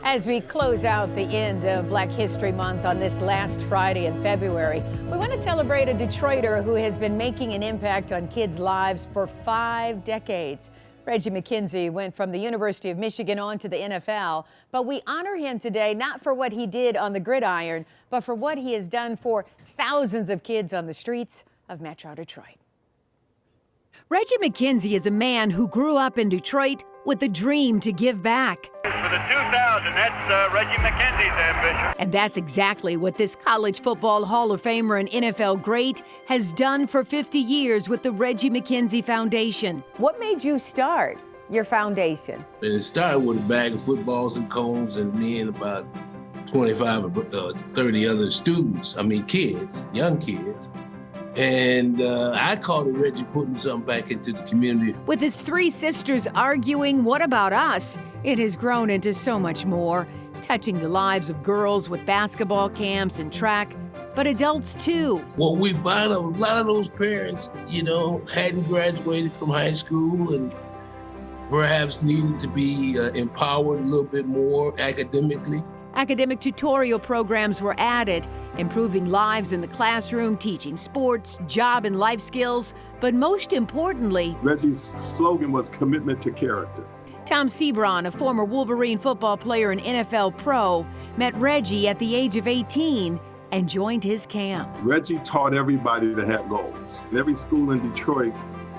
As we close out the end of Black History Month on this last Friday in February, we want to celebrate a Detroiter who has been making an impact on kids' lives for 5 decades. Reggie McKenzie went from the University of Michigan on to the NFL, but we honor him today not for what he did on the gridiron, but for what he has done for thousands of kids on the streets of Metro Detroit. Reggie McKenzie is a man who grew up in Detroit with a dream to give back. For the 2000, that's Reggie McKenzie's ambition. And that's exactly what this college football Hall of Famer and NFL great has done for 50 years with the Reggie McKenzie Foundation. What made you start your foundation? And it started with a bag of footballs and cones and me and about 25 or 30 other students, kids, young kids. And I called it Reggie putting something back into the community. With his 3 sisters arguing, what about us? It has grown into so much more, touching the lives of girls with basketball camps and track, but adults too. What we found out, a lot of those parents, hadn't graduated from high school and perhaps needed to be empowered a little bit more academically. Academic tutorial programs were added, improving lives in the classroom, teaching sports, job and life skills, but most importantly, Reggie's slogan was commitment to character. Tom Sebron, a former Wolverine football player and NFL pro, met Reggie at the age of 18 and joined his camp. Reggie taught everybody to have goals. And every school in Detroit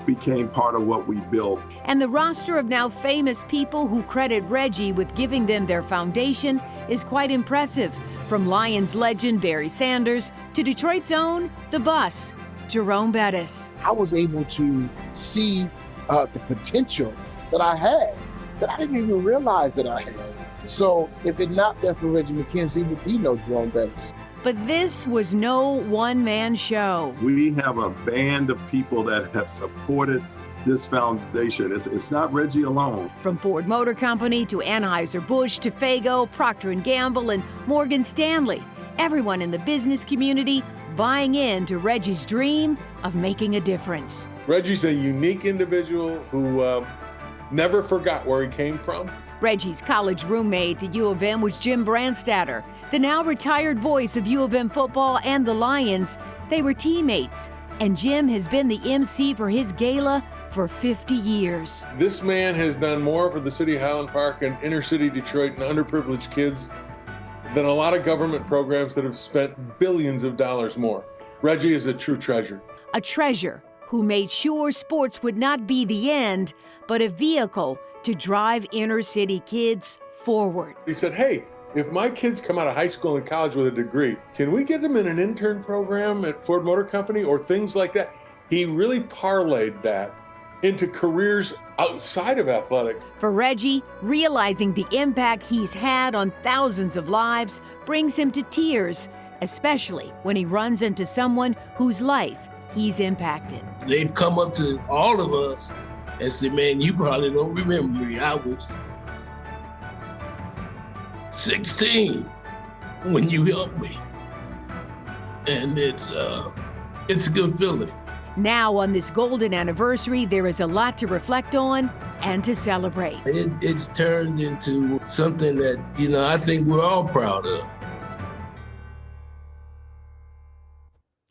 became part of what we built. And the roster of now famous people who credit Reggie with giving them their foundation is quite impressive. From Lions legend Barry Sanders to Detroit's own The Bus, Jerome Bettis. I was able to see the potential that I had, that I didn't even realize that I had. So if it not been for Reggie McKenzie, it would be no Jerome Bettis. But this was no one-man show. We have a band of people that have supported this foundation. It's not Reggie alone. From Ford Motor Company to Anheuser-Busch to Fago, Procter & Gamble, and Morgan Stanley. Everyone in the business community buying into Reggie's dream of making a difference. Reggie's a unique individual who never forgot where he came from. Reggie's college roommate at U of M was Jim Brandstatter, the now retired voice of U of M football and the Lions. They were teammates, and Jim has been the MC for his gala for 50 years. This man has done more for the city of Highland Park and inner city Detroit and underprivileged kids than a lot of government programs that have spent billions of dollars more. Reggie is a true treasure. A treasure who made sure sports would not be the end, but a vehicle to drive inner city kids forward. He said, hey, if my kids come out of high school and college with a degree, can we get them in an intern program at Ford Motor Company or things like that? He really parlayed that into careers outside of athletics. For Reggie, realizing the impact he's had on thousands of lives brings him to tears, especially when he runs into someone whose life he's impacted. They've come up to all of us and said, man, you probably don't remember me. I was 16 when you helped me. And it's a good feeling. Now on this golden anniversary, there is a lot to reflect on and to celebrate. It's turned into something that, I think we're all proud of.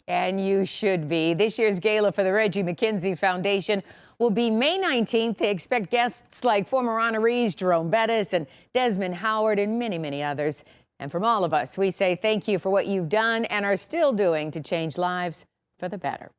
And you should be. This year's gala for the Reggie McKenzie Foundation will be May 19th. They expect guests like former honorees Jerome Bettis and Desmond Howard and many, many others. And from all of us, we say thank you for what you've done and are still doing to change lives for the better.